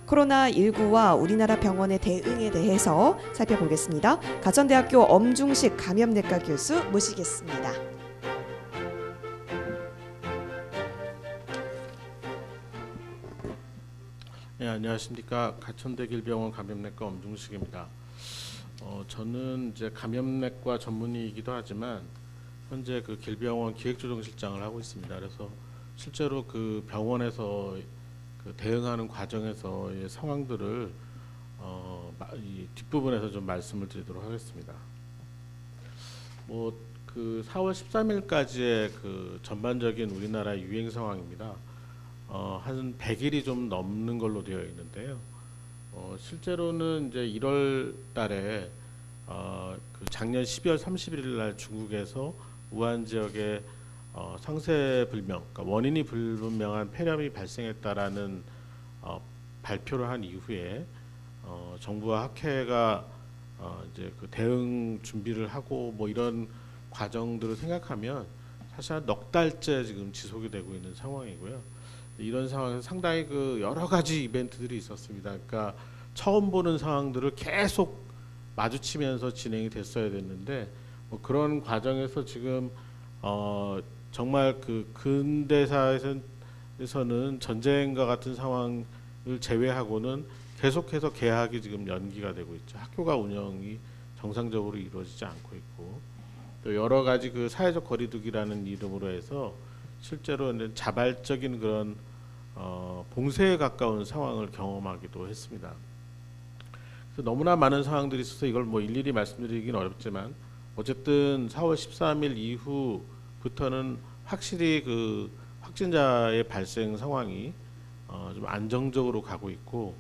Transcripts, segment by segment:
코로나19와 우리나라 병원의 대응에 대해서 살펴보겠습니다. 가천대학교 엄중식 감염내과 교수 모시겠습니다. 네, 안녕하십니까. 가천대길병원 감염내과 엄중식입니다. 저는 이제 감염내과 전문의이기도 하지만 현재 그 길병원 기획조정실장을 하고 있습니다. 그래서 실제로 그 병원에서 그 대응하는 과정에서의 상황들을 이 뒷부분에서 좀 말씀을 드리도록 하겠습니다. 그 4월 13일까지의 그 전반적인 우리나라 유행 상황입니다. 한 100일이 좀 넘는 걸로 되어 있는데요. 실제로는 이제 1월 달에 그 작년 12월 31일 날 중국에서 우한 지역에 상세불명, 그러니까 원인이 불분명한 폐렴이 발생했다라는 발표를 한 이후에 정부와 학회가 이제 그 대응 준비를 하고 뭐 이런 과정들을 생각하면 사실 한 넉 달째 지금 지속이 되고 있는 상황이고요. 이런 상황에서 상당히 그 여러 가지 이벤트들이 있었습니다. 그러니까 처음 보는 상황들을 계속 마주치면서 진행이 됐어야 됐는데 뭐 그런 과정에서 지금 정말 그 근대사에서는 전쟁과 같은 상황을 제외하고는 계속해서 개학이 지금 연기가 되고 있죠. 학교가 운영이 정상적으로 이루어지지 않고 있고 또 여러 가지 그 사회적 거리두기라는 이름으로 해서 실제로 자발적인 그런 봉쇄에 가까운 상황을 경험하기도 했습니다. 그래서 너무나 많은 상황들이 있어서 이걸 뭐 일일이 말씀드리기는 어렵지만 어쨌든 4월 13일 이후부터는 확실히 그 확진자의 발생 상황이 좀 안정적으로 가고 있고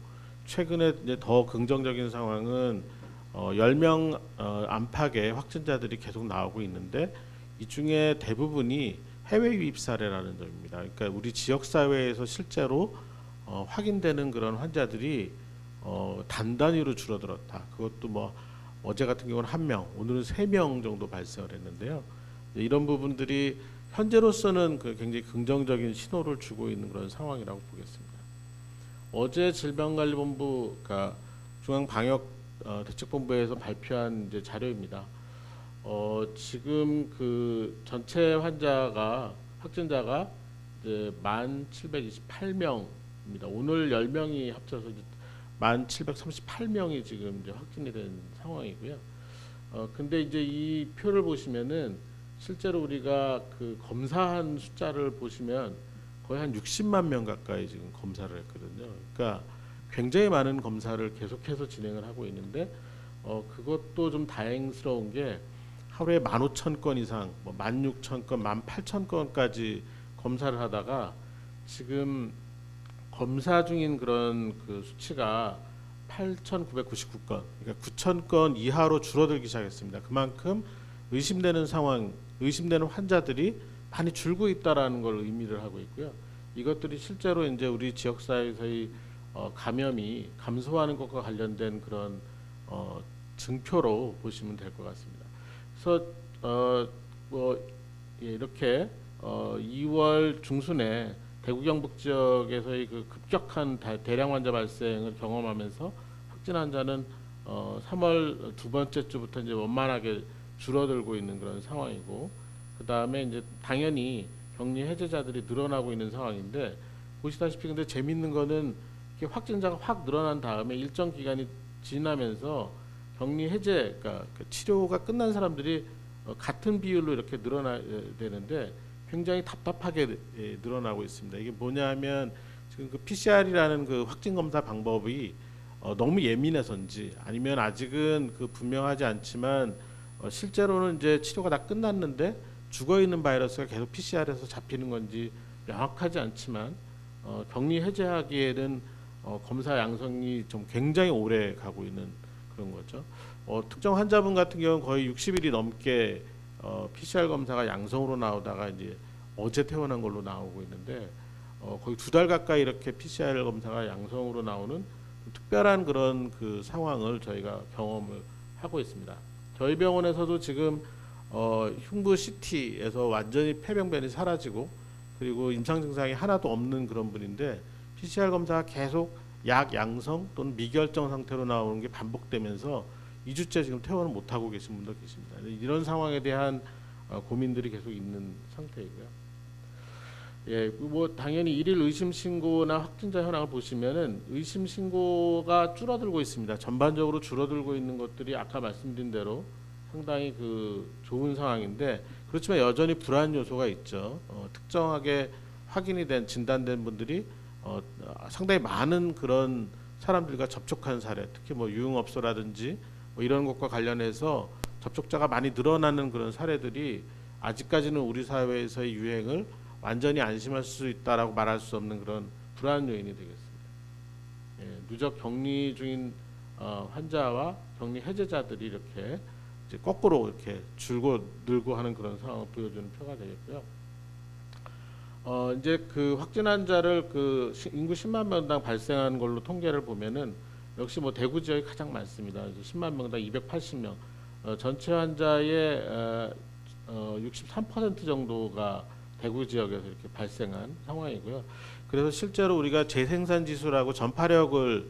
최근에 이제 더 긍정적인 상황은 10명 안팎의 확진자들이 계속 나오고 있는데 이 중에 대부분이 해외 유입 사례라는 점입니다. 그러니까 우리 지역 사회에서 실제로 확인되는 그런 환자들이 단단위로 줄어들었다. 그것도 뭐 어제 같은 경우는 1명, 오늘은 3명 정도 발생을 했는데요. 이런 부분들이 현재로서는 그 굉장히 긍정적인 신호를 주고 있는 그런 상황이라고 보겠습니다. 어제 질병관리본부, 그러니까 중앙방역대책본부에서 발표한 이제 자료입니다. 지금 그 전체 확진자가 이제 1,728명입니다. 오늘 10명이 합쳐서 이제 1,738명이 지금 이제 확진이 된 상황이고요. 근데 이제 이 표를 보시면은 실제로 우리가 그 검사한 숫자를 보시면 거의 한 60만 명 가까이 지금 검사를 했거든요. 그러니까 굉장히 많은 검사를 계속해서 진행을 하고 있는데 그것도 좀 다행스러운 게 하루에 15,000건 이상, 뭐 16,000건, 18,000건까지 검사를 하다가 지금 검사 중인 그런 그 수치가 8,999건, 그러니까 9,000건 이하로 줄어들기 시작했습니다. 그만큼 의심되는 환자들이 많이 줄고 있다라는 걸 의미를 하고 있고요. 이것들이 실제로 이제 우리 지역 사회에서의 감염이 감소하는 것과 관련된 그런 증표로 보시면 될 것 같습니다. 그래서 이렇게 2월 중순에 대구 경북 지역에서의 그 급격한 대량 환자 발생을 경험하면서 확진 환자는 3월 두 번째 주부터 이제 원만하게 줄어들고 있는 그런 상황이고, 그 다음에 이제 당연히 격리 해제자들이 늘어나고 있는 상황인데 보시다시피 근데 재밌는 거는 이렇게 확진자가 확 늘어난 다음에 일정 기간이 지나면서 격리 해제, 그러니까 치료가 끝난 사람들이 같은 비율로 이렇게 늘어나야 되는데 굉장히 답답하게 늘어나고 있습니다. 이게 뭐냐면 지금 그 PCR이라는 그 확진 검사 방법이 너무 예민해서인지 아니면 아직은 그 분명하지 않지만 실제로는 이제 치료가 다 끝났는데 죽어 있는 바이러스가 계속 PCR에서 잡히는 건지 명확하지 않지만 격리 해제하기에는 검사 양성이 좀 굉장히 오래 가고 있는 그런 거죠. 특정 환자분 같은 경우는 거의 60일이 넘게 PCR 검사가 양성으로 나오다가 이제 어제 퇴원한 걸로 나오고 있는데 거의 2달 가까이 이렇게 PCR 검사가 양성으로 나오는 특별한 그런 그 상황을 저희가 경험을 하고 있습니다. 저희 병원에서도 지금 흉부 CT에서 완전히 폐병변이 사라지고 그리고 임상 증상이 하나도 없는 그런 분인데 PCR 검사가 계속 약양성 또는 미결정 상태로 나오는 게 반복되면서 2주째 지금 퇴원을 못 하고 계신 분도 계십니다. 이런 상황에 대한 고민들이 계속 있는 상태이고요. 예, 뭐 당연히 일일 의심 신고나 확진자 현황을 보시면은 의심 신고가 줄어들고 있습니다. 전반적으로 줄어들고 있는 것들이 아까 말씀드린 대로 상당히 그 좋은 상황인데, 그렇지만 여전히 불안 요소가 있죠. 특정하게 확인이 된 진단된 분들이 상당히 많은 그런 사람들과 접촉한 사례, 특히 뭐 유흥업소라든지 뭐 이런 것과 관련해서 접촉자가 많이 늘어나는 그런 사례들이 아직까지는 우리 사회에서의 유행을 완전히 안심할 수 있다라고 말할 수 없는 그런 불안 요인이 되겠습니다. 예, 누적 격리 중인 환자와 격리 해제자들이 이렇게 이제 거꾸로 이렇게 줄고 늘고 하는 그런 상황을 보여주는 표가 되겠고요. 이제 그 확진 환자를 그 인구 10만 명당 발생하는 걸로 통계를 보면은 역시 뭐 대구 지역이 가장 많습니다. 이제 10만 명당 280명. 전체 환자의 63% 정도가 대구 지역에서 이렇게 발생한 상황이고요. 그래서 실제로 우리가 재생산 지수라고 전파력을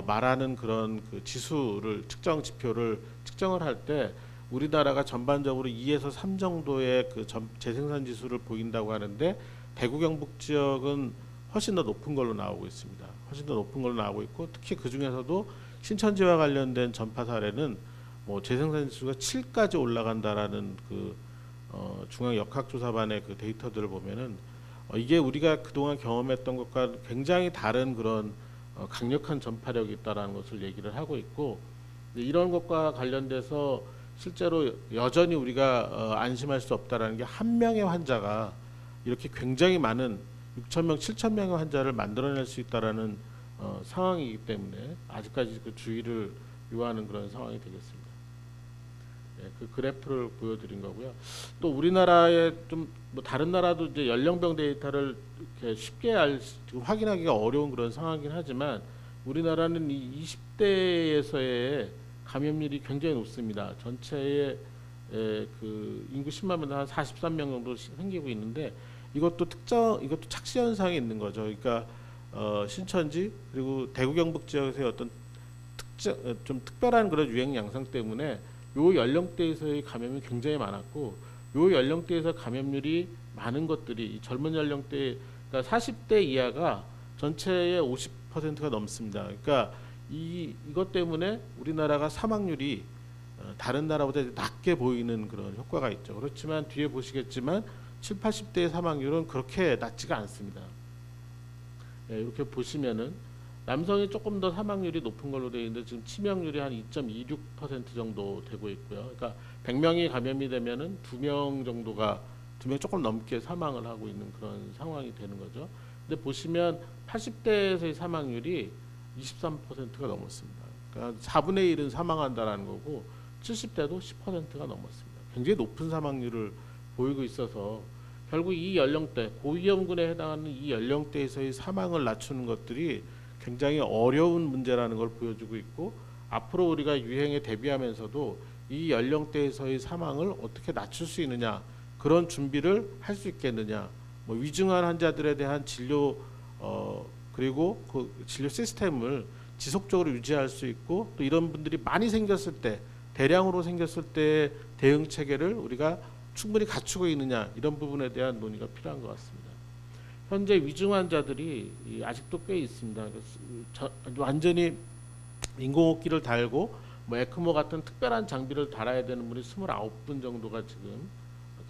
말하는 그런 그 지수를 지표를 측정을 할 때 우리나라가 전반적으로 2에서 3 정도의 그 재생산 지수를 보인다고 하는데, 대구 경북 지역은 훨씬 더 높은 걸로 나오고 있습니다. 훨씬 더 높은 걸로 나오고 있고, 특히 그 중에서도 신천지와 관련된 전파 사례는 뭐 재생산 지수가 7까지 올라간다라는 그 중앙 역학조사반의 그 데이터들을 보면은 이게 우리가 그동안 경험했던 것과 굉장히 다른 그런 강력한 전파력이 있다라는 것을 얘기를 하고 있고, 이런 것과 관련돼서 실제로 여전히 우리가 안심할 수 없다라는 게, 한 명의 환자가 이렇게 굉장히 많은 6,000명, 7,000명의 환자를 만들어낼 수 있다라는 상황이기 때문에 아직까지 그 주의를 요하는 그런 상황이 되겠습니다. 네, 그 그래프를 보여드린 거고요. 또 우리나라의 좀 뭐 다른 나라도 이제 연령별 데이터를 이렇게 쉽게 확인하기가 어려운 그런 상황이긴 하지만, 우리나라는 이 20대에서의 감염률이 굉장히 높습니다. 전체의 그 인구 10만 명당 한 43명 정도 생기고 있는데, 이것도 착시 현상이 있는 거죠. 그러니까 신천지 그리고 대구 경북 지역에서의 어떤 좀 특별한 그런 유행 양상 때문에 요 연령대에서의 감염이 굉장히 많았고, 요 연령대에서 감염률이 많은 것들이 젊은 연령대, 그러니까 40대 이하가 전체의 50%가 넘습니다. 그러니까 이것 때문에 우리나라가 사망률이 다른 나라보다 낮게 보이는 그런 효과가 있죠. 그렇지만 뒤에 보시겠지만 7, 80대의 사망률은 그렇게 낮지가 않습니다. 예, 이렇게 보시면은 남성이 조금 더 사망률이 높은 걸로 되어 있는데, 지금 치명률이 한 2.26% 정도 되고 있고요. 그러니까 100명이 감염이 되면은 2명 정도가 2명 조금 넘게 사망을 하고 있는 그런 상황이 되는 거죠. 근데 보시면 80대에서의 사망률이 23%가 넘었습니다. 그러니까 4분의 1은 사망한다라는 거고, 70대도 10%가 넘었습니다. 굉장히 높은 사망률을 보이고 있어서 결국 이 연령대, 고위험군에 해당하는 이 연령대에서의 사망을 낮추는 것들이 굉장히 어려운 문제라는 걸 보여주고 있고, 앞으로 우리가 유행에 대비하면서도 이 연령대에서의 사망을 어떻게 낮출 수 있느냐, 그런 준비를 할 수 있겠느냐, 뭐 위중한 환자들에 대한 진료 그리고 그 진료 시스템을 지속적으로 유지할 수 있고, 또 이런 분들이 많이 생겼을 때, 대량으로 생겼을 때 대응 체계를 우리가 충분히 갖추고 있느냐, 이런 부분에 대한 논의가 필요한 것 같습니다. 현재 위중 환자들이 아직도 꽤 있습니다. 완전히 인공호흡기를 달고 뭐 에크모 같은 특별한 장비를 달아야 되는 분이 29분 정도가 지금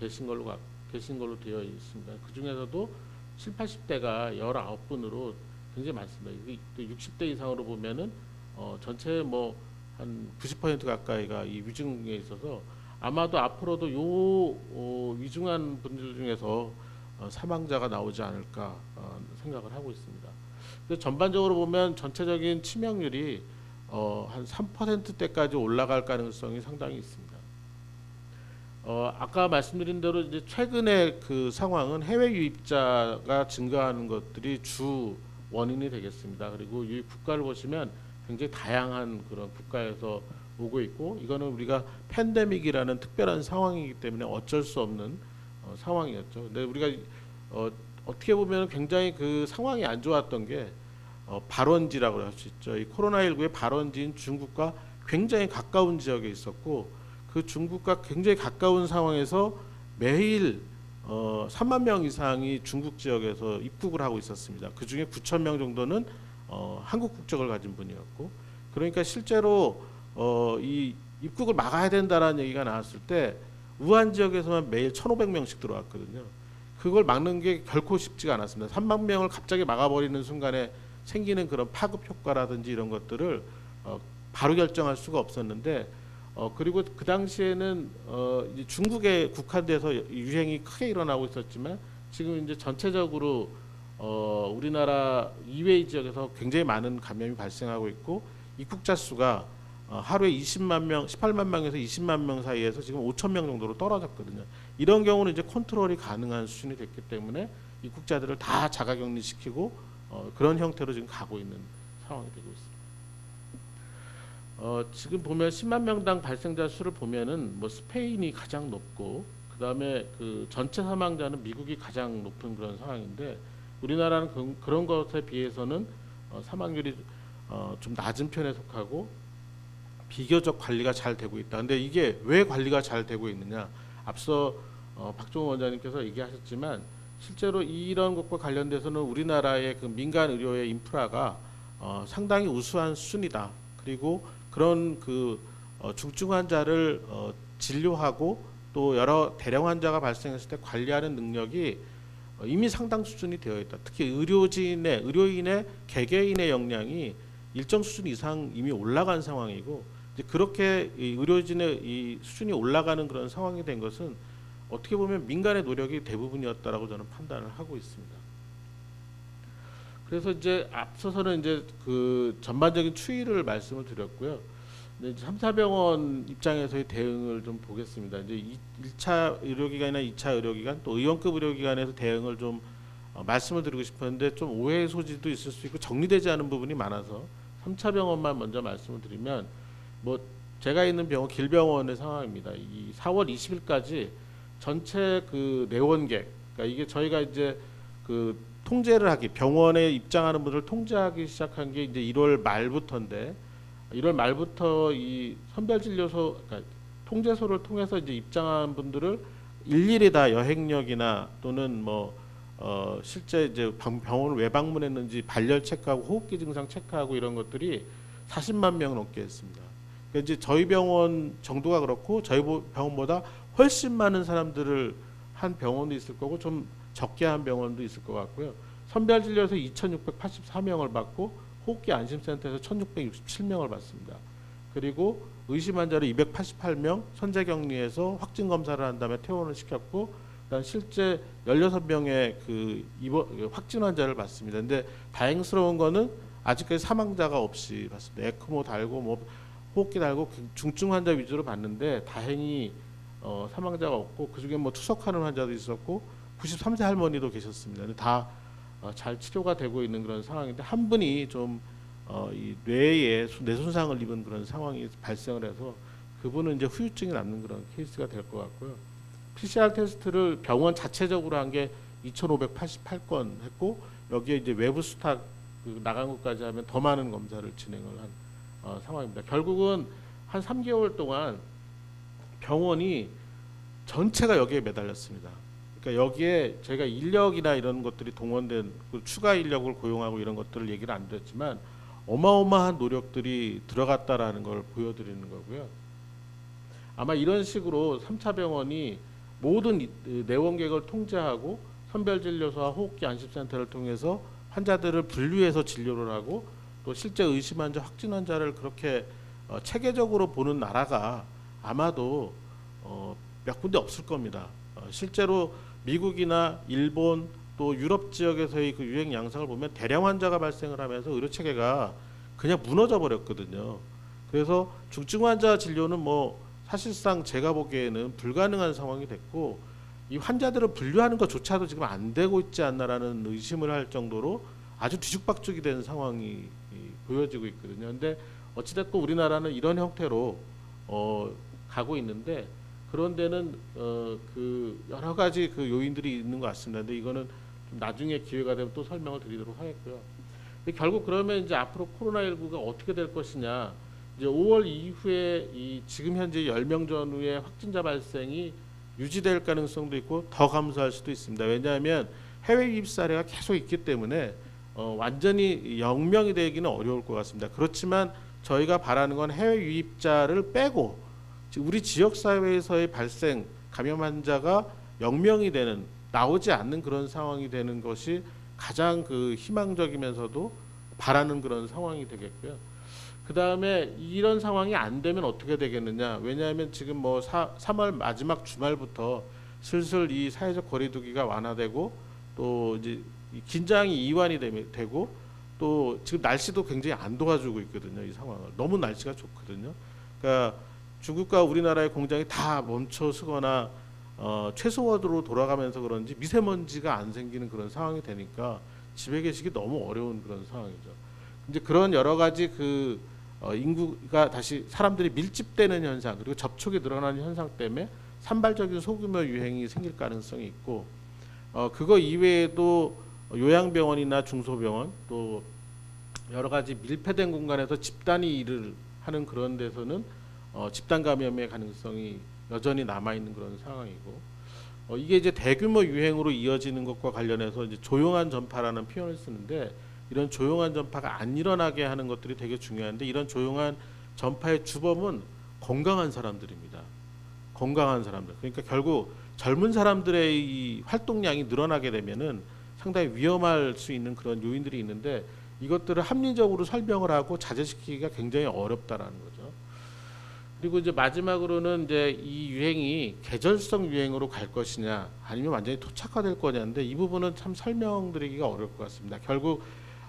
계신 걸로 되어 있습니다. 그 중에서도 7, 80대가 19분으로 굉장히 많습니다. 60대 이상으로 보면은 전체 뭐 한 90% 가까이가 이 위중에 있어서, 아마도 앞으로도 위중한 분들 중에서 사망자가 나오지 않을까 생각을 하고 있습니다. 근데 전반적으로 보면 전체적인 치명률이 한 3%대까지 올라갈 가능성이 상당히 있습니다. 아까 말씀드린 대로 이제 최근에 그 상황은 해외 유입자가 증가하는 것들이 주 원인이 되겠습니다. 그리고 유입 국가를 보시면 굉장히 다양한 그런 국가에서 오고 있고, 이거는 우리가 팬데믹이라는 특별한 상황이기 때문에 어쩔 수 없는 상황이었죠. 근데 우리가 어떻게 보면 굉장히 그 상황이 안 좋았던 게, 발원지라고 할 수 있죠. 이 코로나19의 발원지인 중국과 굉장히 가까운 지역에 있었고 그 중국과 굉장히 가까운 상황에서 매일 3만 명 이상이 중국 지역에서 입국을 하고 있었습니다. 그 중에 9천 명 정도는 한국 국적을 가진 분이었고, 그러니까 실제로 이 입국을 막아야 된다라는 얘기가 나왔을 때 우한 지역에서만 매일 1,500명씩 들어왔거든요. 그걸 막는 게 결코 쉽지가 않았습니다. 3만 명을 갑자기 막아버리는 순간에 생기는 그런 파급 효과라든지 이런 것들을 바로 결정할 수가 없었는데, 그리고 그 당시에는 이제 중국에 국한돼서 유행이 크게 일어나고 있었지만 지금 이제 전체적으로 우리나라 이외의 지역에서 굉장히 많은 감염이 발생하고 있고, 입국자 수가 하루에 20만 명, 18만 명에서 20만 명 사이에서 지금 5천 명 정도로 떨어졌거든요. 이런 경우는 이제 컨트롤이 가능한 수준이 됐기 때문에 입국자들을 다 자가격리시키고 그런 형태로 지금 가고 있는 상황이 되고 있습니다. 지금 보면 10만 명당 발생자 수를 보면은 뭐 스페인이 가장 높고, 그 다음에 그 전체 사망자는 미국이 가장 높은 그런 상황인데, 우리나라는 그런 것에 비해서는 사망률이 좀 낮은 편에 속하고 비교적 관리가 잘 되고 있다. 근데 이게 왜 관리가 잘 되고 있느냐? 앞서 박종원 원장님께서 얘기하셨지만 실제로 이런 것과 관련돼서는 우리나라의 그 민간 의료의 인프라가 상당히 우수한 수준이다. 그리고 그런 그 중증 환자를 진료하고 또 여러 대량 환자가 발생했을 때 관리하는 능력이 이미 상당 수준이 되어 있다. 특히 의료인의 개개인의 역량이 일정 수준 이상 이미 올라간 상황이고, 이제 그렇게 의료진의 이 수준이 올라가는 그런 상황이 된 것은 어떻게 보면 민간의 노력이 대부분이었다라고 저는 판단을 하고 있습니다. 그래서 이제 앞서서는 이제 그 전반적인 추이를 말씀을 드렸고요. 이제 3사병원 입장에서의 대응을 좀 보겠습니다. 이제 1차 의료기관이나 2차 의료기관 또 의원급 의료기관에서 대응을 좀 말씀을 드리고 싶었는데 좀 오해의 소지도 있을 수 있고 정리되지 않은 부분이 많아서 3차 병원만 먼저 말씀을 드리면, 뭐 제가 있는 병원 길병원의 상황입니다. 이 4월 20일까지 전체 그 내원객, 그러니까 이게 저희가 이제 그 통제를 하기, 병원에 입장하는 분들을 통제하기 시작한 게 이제 1월 말부터인데, 1월 말부터 이 선별진료소, 그러니까 통제소를 통해서 이제 입장한 분들을 일일이 다 여행력이나 또는 뭐 실제 이제 병원을 왜 방문했는지 발열 체크하고 호흡기 증상 체크하고 이런 것들이 40만 명 넘게 했습니다. 그러니까 이제 저희 병원 정도가 그렇고 저희 병원보다 훨씬 많은 사람들을 한 병원도 있을 거고 좀 적게 한 병원도 있을 것 같고요. 선별진료에서 2,684명을 받고 호흡기 안심센터에서 1,667명을 받습니다. 그리고 의심 환자를 288명 선제격리해서 확진 검사를 한 다음에 퇴원을 시켰고, 그다음 실제 16명의 그 확진 환자를 받습니다. 근데 다행스러운 거는 아직까지 사망자가 없이 받습니다. 에크모 달고 뭐 호흡기 달고 중증 환자 위주로 받는데 다행히 사망자가 없고, 그중에 뭐 투석하는 환자도 있었고 93세 할머니도 계셨습니다. 근데 다 잘 치료가 되고 있는 그런 상황인데, 한 분이 좀 이 뇌에 뇌 손상을 입은 그런 상황이 발생을 해서 그분은 이제 후유증이 남는 그런 케이스가 될 것 같고요. PCR 테스트를 병원 자체적으로 한 게 2,588건 했고, 여기에 이제 외부 수탁 나간 것까지 하면 더 많은 검사를 진행을 한 상황입니다. 결국은 한 3개월 동안 병원이 전체가 여기에 매달렸습니다. 그러니까 여기에 저희가 인력이나 이런 것들이 동원된 추가 인력을 고용하고 이런 것들을 얘기를 안 드렸지만 어마어마한 노력들이 들어갔다라는 걸 보여드리는 거고요. 아마 이런 식으로 3차 병원이 모든 내원객을 통제하고 선별진료소와 호흡기 안심센터를 통해서 환자들을 분류해서 진료를 하고 또 실제 의심 환자, 확진 환자를 그렇게 체계적으로 보는 나라가 아마도 몇 군데 없을 겁니다. 실제로 미국이나 일본 또 유럽 지역에서의 그 유행 양상을 보면 대량 환자가 발생을 하면서 의료 체계가 그냥 무너져 버렸거든요. 그래서 중증 환자 진료는 뭐 사실상 제가 보기에는 불가능한 상황이 됐고, 이 환자들을 분류하는 것조차도 지금 안 되고 있지 않나라는 의심을 할 정도로 아주 뒤죽박죽이 된 상황이 보여지고 있거든요. 근데 어찌됐건 우리나라는 이런 형태로 가고 있는데, 그런 데는 그 여러 가지 그 요인들이 있는 것 같습니다. 근데 이거는 좀 나중에 기회가 되면 또 설명을 드리도록 하겠고요. 결국 그러면 이제 앞으로 코로나19가 어떻게 될 것이냐. 이제 5월 이후에 이 지금 현재 10명 전후의 확진자 발생이 유지될 가능성도 있고 더 감소할 수도 있습니다. 왜냐하면 해외 유입 사례가 계속 있기 때문에 완전히 0명이 되기는 어려울 것 같습니다. 그렇지만 저희가 바라는 건 해외 유입자를 빼고 우리 지역 사회에서의 발생 감염 환자가 0명이 되는 나오지 않는 그런 상황이 되는 것이 가장 그 희망적이면서도 바라는 그런 상황이 되겠고요. 그 다음에 이런 상황이 안 되면 어떻게 되겠느냐. 왜냐하면 지금 뭐 3월 마지막 주말부터 슬슬 이 사회적 거리두기가 완화되고 또 이제 긴장이 이완이 되고 또 지금 날씨도 굉장히 안 도와주고 있거든요. 이 상황을 너무 날씨가 좋거든요. 그러니까 중국과 우리나라의 공장이 다 멈춰서거나 최소화로 돌아가면서 그런지 미세먼지가 안 생기는 그런 상황이 되니까 집에 계시기 너무 어려운 그런 상황이죠. 이제 그런 여러 가지 그 인구가 다시 사람들이 밀집되는 현상 그리고 접촉이 늘어나는 현상 때문에 산발적인 소규모 유행이 생길 가능성이 있고 그거 이외에도 요양병원이나 중소병원 또 여러 가지 밀폐된 공간에서 집단이 일을 하는 그런 데서는 집단 감염의 가능성이 여전히 남아 있는 그런 상황이고 이게 이제 대규모 유행으로 이어지는 것과 관련해서 이제 조용한 전파라는 표현을 쓰는데 이런 조용한 전파가 안 일어나게 하는 것들이 되게 중요한데 이런 조용한 전파의 주범은 건강한 사람들입니다. 건강한 사람들. 그러니까 결국 젊은 사람들의 이 활동량이 늘어나게 되면은 상당히 위험할 수 있는 그런 요인들이 있는데 이것들을 합리적으로 설명을 하고 자제시키기가 굉장히 어렵다라는 거죠. 그리고 이제 마지막으로는 이제 이 유행이 계절성 유행으로 갈 것이냐 아니면 완전히 토착화될 거냐인데 이 부분은 참 설명드리기가 어려울 것 같습니다. 결국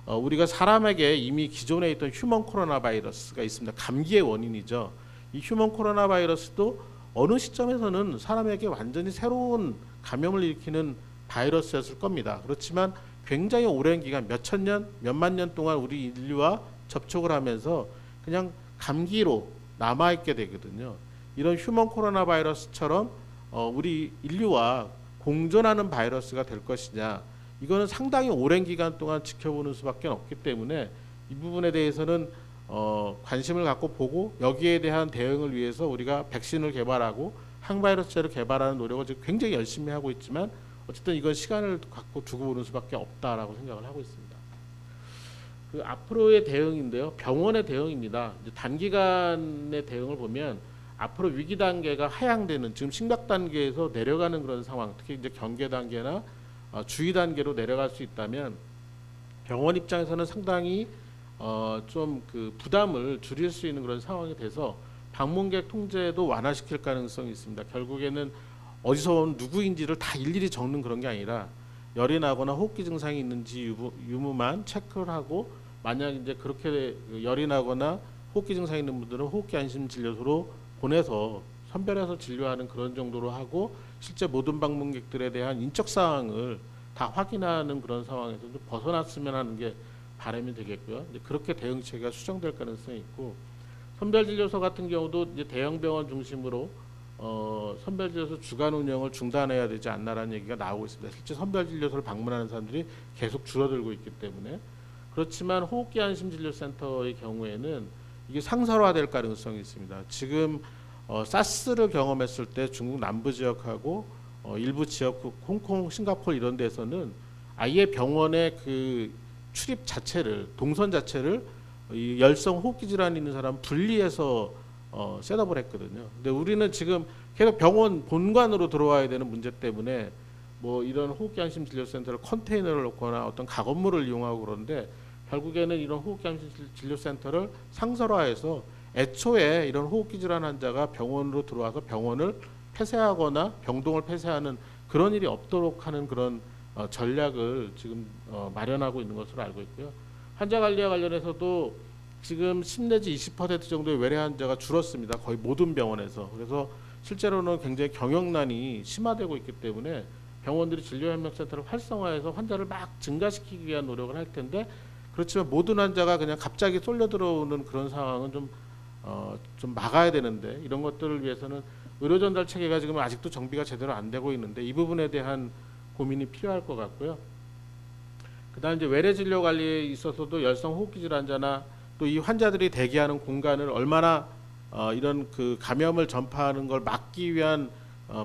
우리가 사람에게 이미 기존에 있던 휴먼 코로나 바이러스가 있습니다. 감기의 원인이죠. 이 휴먼 코로나 바이러스도 어느 시점에서는 사람에게 완전히 새로운 감염을 일으키는 바이러스였을 겁니다. 그렇지만 굉장히 오랜 기간 몇천 년, 몇만 년 동안 우리 인류와 접촉을 하면서 그냥 감기로 남아있게 되거든요. 이런 휴먼 코로나 바이러스처럼 우리 인류와 공존하는 바이러스가 될 것이냐 이거는 상당히 오랜 기간 동안 지켜보는 수밖에 없기 때문에 이 부분에 대해서는 관심을 갖고 보고 여기에 대한 대응을 위해서 우리가 백신을 개발하고 항바이러스제를 개발하는 노력을 지금 굉장히 열심히 하고 있지만 어쨌든 이건 시간을 갖고 두고 보는 수밖에 없다라고 생각을 하고 있습니다. 그 앞으로의 대응인데요. 병원의 대응입니다. 이제 단기간의 대응을 보면 앞으로 위기 단계가 하향되는 지금 심각 단계에서 내려가는 그런 상황, 특히 이제 경계 단계나 주의 단계로 내려갈 수 있다면 병원 입장에서는 상당히 좀 그 부담을 줄일 수 있는 그런 상황이 돼서 방문객 통제도 완화시킬 가능성이 있습니다. 결국에는 어디서 온 누구인지를 다 일일이 적는 그런 게 아니라 열이 나거나 호흡기 증상이 있는지 유무만 체크를 하고 만약 이제 그렇게 열이 나거나 호흡기 증상이 있는 분들은 호흡기 안심 진료소로 보내서 선별해서 진료하는 그런 정도로 하고 실제 모든 방문객들에 대한 인적 사항을 다 확인하는 그런 상황에서 좀 벗어났으면 하는 게 바람이 되겠고요. 이제 그렇게 대응체계가 수정될 가능성이 있고 선별진료소 같은 경우도 이제 대형 병원 중심으로 선별진료소 주간 운영을 중단해야 되지 않나라는 얘기가 나오고 있습니다. 실제 선별진료소를 방문하는 사람들이 계속 줄어들고 있기 때문에 그렇지만 호흡기 안심진료센터의 경우에는 이게 상설화될 가능성이 있습니다. 지금 사스를 경험했을 때 중국 남부 지역하고 일부 지역 홍콩, 싱가포르 이런 데서는 아예 병원의 그 출입 자체를 동선 자체를 이 열성 호흡기 질환이 있는 사람 분리해서 셋업을 했거든요. 근데 우리는 지금 계속 병원 본관으로 들어와야 되는 문제 때문에 뭐 이런 호흡기 안심 진료센터를 컨테이너를 놓거나 어떤 가건물을 이용하고 그러는데 결국에는 이런 호흡기 안심 진료센터를 상설화해서 애초에 이런 호흡기 질환 환자가 병원으로 들어와서 병원을 폐쇄하거나 병동을 폐쇄하는 그런 일이 없도록 하는 그런 전략을 지금 마련하고 있는 것으로 알고 있고요. 환자 관리와 관련해서도 지금 10 내지 20% 정도의 외래 환자가 줄었습니다. 거의 모든 병원에서. 그래서 실제로는 굉장히 경영난이 심화되고 있기 때문에 병원들이 진료협력센터를 활성화해서 환자를 막 증가시키기 위한 노력을 할 텐데 그렇지만 모든 환자가 그냥 갑자기 쏠려 들어오는 그런 상황은 좀 막아야 되는데 이런 것들을 위해서는 의료 전달 체계가 지금 아직도 정비가 제대로 안 되고 있는데 이 부분에 대한 고민이 필요할 것 같고요. 그다음 이제 외래 진료 관리에 있어서도 열성 호흡기 질환자나 또 이 환자들이 대기하는 공간을 얼마나 이런 그 감염을 전파하는 걸 막기 위한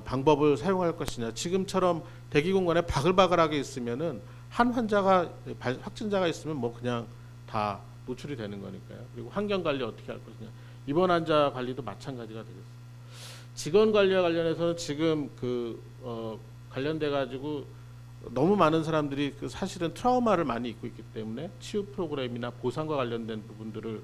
방법을 사용할 것이냐. 지금처럼 대기 공간에 바글바글하게 있으면은 한 환자가 확진자가 있으면 뭐 그냥 다 노출이 되는 거니까요. 그리고 환경 관리 어떻게 할 것이냐. 입원 환자 관리도 마찬가지가 되겠습니다. 직원 관리와 관련해서는 지금 관련돼 가지고 너무 많은 사람들이 사실은 트라우마를 많이 입고 있기 때문에 치유 프로그램이나 보상과 관련된 부분들을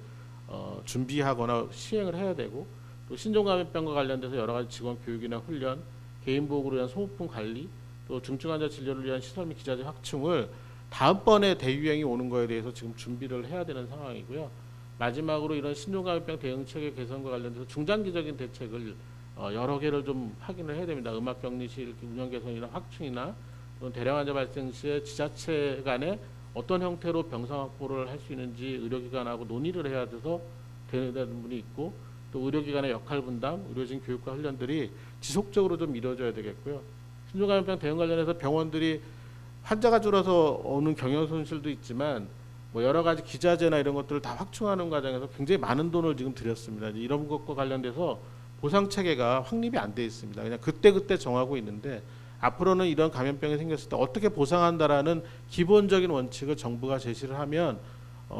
준비하거나 시행을 해야 되고, 또 신종감염병과 관련돼서 여러 가지 직원 교육이나 훈련, 개인 보호를 위한 소모품 관리, 또 중증 환자 진료를 위한 시설 및 기자재 확충을 다음번에 대유행이 오는 거에 대해서 지금 준비를 해야 되는 상황이고요. 마지막으로 이런 신종감염병 대응 체계 개선과 관련돼서 중장기적인 대책을 여러 개를 좀 확인을 해야 됩니다. 음압격리실 운영 개선이나 확충이나 또는 대량 환자 발생 시에 지자체 간에 어떤 형태로 병상 확보를 할 수 있는지 의료기관하고 논의를 해야 돼서 되는 부분이 있고, 또 의료기관의 역할 분담, 의료진 교육과 훈련들이 지속적으로 좀 이루어져야 되겠고요. 신종감염병 대응 관련해서 병원들이 환자가 줄어서 오는 경영 손실도 있지만 뭐 여러 가지 기자재나 이런 것들을 다 확충하는 과정에서 굉장히 많은 돈을 지금 들였습니다. 이런 것과 관련돼서 보상 체계가 확립이 안 돼 있습니다. 그냥 그때 정하고 있는데, 앞으로는 이런 감염병이 생겼을 때 어떻게 보상한다라는 기본적인 원칙을 정부가 제시를 하면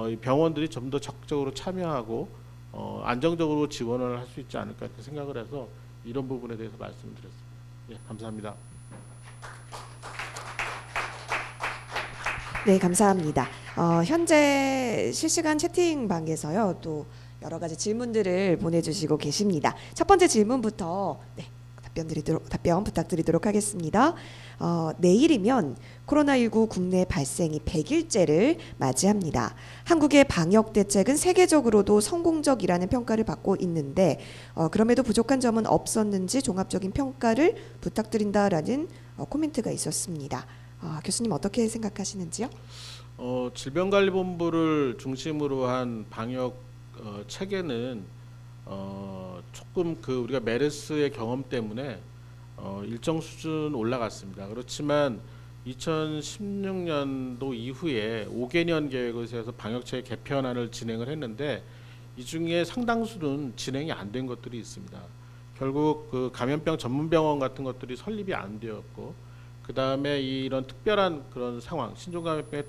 이 병원들이 좀 더 적극적으로 참여하고 안정적으로 지원을 할 수 있지 않을까 이렇게 생각을 해서 이런 부분에 대해서 말씀드렸습니다. 예, 감사합니다. 네, 감사합니다. 현재 실시간 채팅방에서요, 또 여러 가지 질문들을 보내주시고 계십니다. 첫 번째 질문부터 답변 부탁드리도록 하겠습니다. 내일이면 코로나19 국내 발생이 100일째를 맞이합니다. 한국의 방역 대책은 세계적으로도 성공적이라는 평가를 받고 있는데 그럼에도 부족한 점은 없었는지 종합적인 평가를 부탁드린다라는 코멘트가 있었습니다. 교수님 어떻게 생각하시는지요? 질병관리본부를 중심으로 한 방역 체계는 조금 우리가 메르스의 경험 때문에 일정 수준 올라갔습니다. 그렇지만 2016년도 이후에 5개년 계획을 세워서 방역체계 개편안을 진행을 했는데 이 중에 상당수는 진행이 안 된 것들이 있습니다. 결국 감염병 전문병원 같은 것들이 설립이 안 되었고, 그 다음에 이런 특별한 그런 상황, 신종감염병의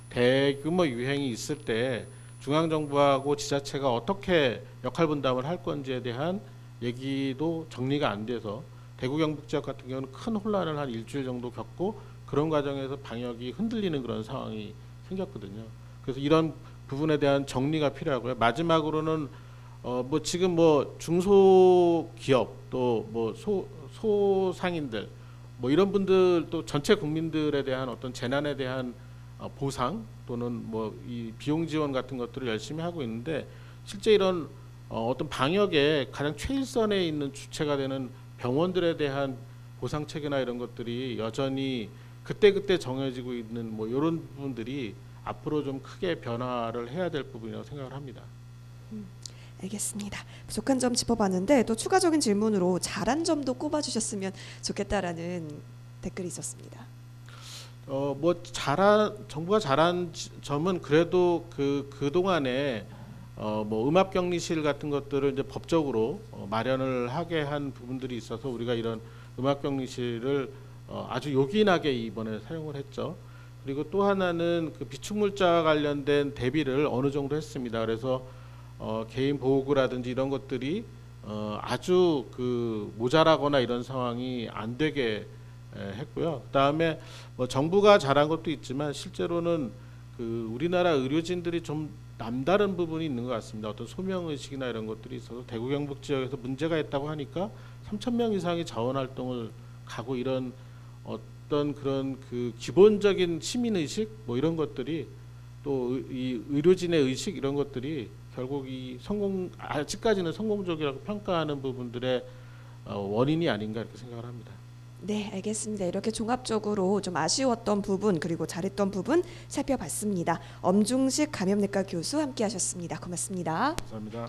대규모 유행이 있을 때 중앙정부하고 지자체가 어떻게 역할 분담을 할 건지에 대한 얘기도 정리가 안 돼서 대구 경북 지역 같은 경우는 큰 혼란을 한 일주일 정도 겪고, 그런 과정에서 방역이 흔들리는 그런 상황이 생겼거든요. 그래서 이런 부분에 대한 정리가 필요하고요. 마지막으로는 지금 중소기업 또 소상인들 이런 분들 또 전체 국민들에 대한 어떤 재난에 대한 보상 또는 이 비용 지원 같은 것들을 열심히 하고 있는데, 실제 이런 어떤 방역에 가장 최일선에 있는 주체가 되는 병원들에 대한 보상 체계나 이런 것들이 여전히 그때그때 정해지고 있는 이런 부분들이 앞으로 좀 크게 변화를 해야 될 부분이라고 생각을 합니다. 알겠습니다. 부족한 점 짚어봤는데 또 추가적인 질문으로 잘한 점도 꼽아주셨으면 좋겠다라는 댓글이 있었습니다. 정부가 잘한 점은 그래도 그동안에 음압격리실 같은 것들을 이제 법적으로 마련을 하게 한 부분들이 있어서 우리가 이런 음압격리실을 아주 요긴하게 이번에 사용을 했죠. 그리고 또 하나는 비축물자와 관련된 대비를 어느 정도 했습니다. 그래서 개인 보호구라든지 이런 것들이 아주 모자라거나 이런 상황이 안 되게 했고요. 그다음에 정부가 잘한 것도 있지만 실제로는 우리나라 의료진들이 좀 남다른 부분이 있는 것 같습니다. 어떤 소명 의식이나 이런 것들이 있어서 대구 경북 지역에서 문제가 있다고 하니까 3,000명 이상이 자원 활동을 가고, 이런 어떤 그런 기본적인 시민 의식 이런 것들이, 또 이 의료진의 의식 이런 것들이 결국 아직까지는 성공적이라고 평가하는 부분들의 원인이 아닌가 이렇게 생각을 합니다. 네, 알겠습니다. 이렇게 종합적으로 좀 아쉬웠던 부분 그리고 잘했던 부분 살펴봤습니다. 엄중식 감염내과 교수 함께하셨습니다. 고맙습니다. 감사합니다.